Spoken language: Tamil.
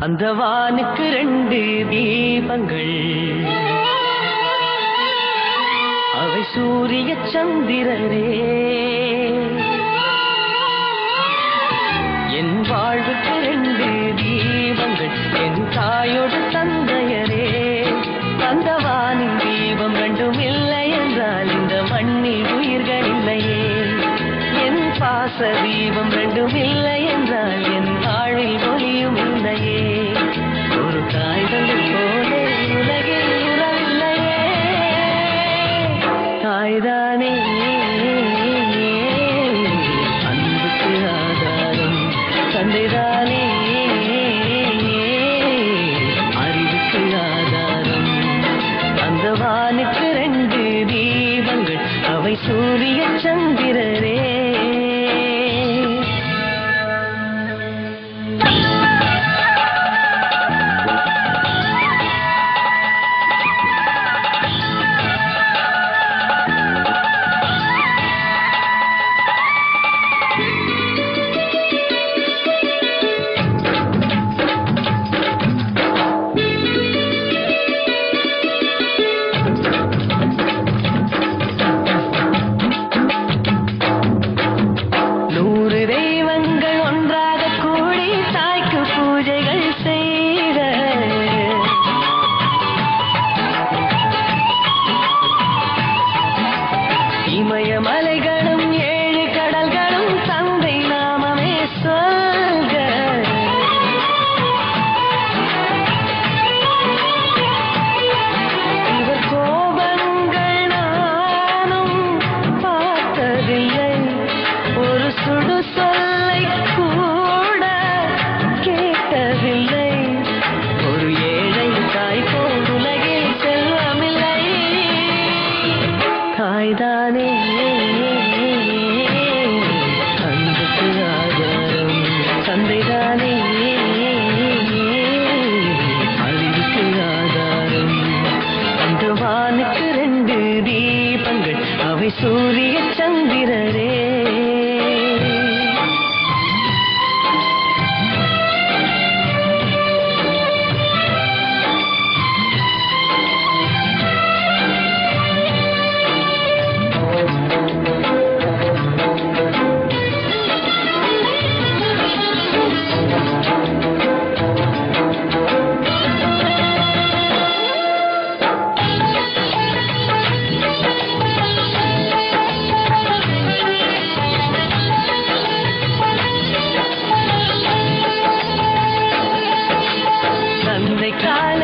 அந்த வானுக்கு ரெண்டு தீபங்கள், அவை சூரிய சந்திரரே. என் வாழ்வுக்கு ரெண்டு தீபங்கள், என் தாயோடு தந்தையரே. அந்த வானின் தீபம் ரெண்டும் இல்லை என்றால் இந்த மண்ணில் உயிர்கள் இல்லையே. என் பாச தீபம் ரெண்டும் இல்லை என்றால் என் வாழ்வில் ஒளியும் இல்லையே. ஒரு தாய்தல் போலே உலகில் உறவில்லையே. தாய்தானே அன்புக்கு ஆதாரம், தந்தைதானே அறிவுக்கு ஆதாரம். அந்த வானுக்கு ரெண்டு தீபங்கள், அவை சூரிய சந்திரரே. இமயமலைகளும் ஏழு கடல்களும் தந்தை நாமமே சொல்க. இவர் கோபங்கள் நானும் பார்த்ததில்லை, ஒரு சுடு சொல்லை கூட கேட்டதில்லை. ஒரு ஏழை தாய் போல் உலகில் செல்வமில்லை. தாய்தானே அன்புக்கு ஆதாரம், தந்தைதானே அறிவுக்கு ஆதாரம். அந்த வானுக்கு ரெண்டு தீபங்கள், அவை சூரிய சந்திரரே. தந்தை கால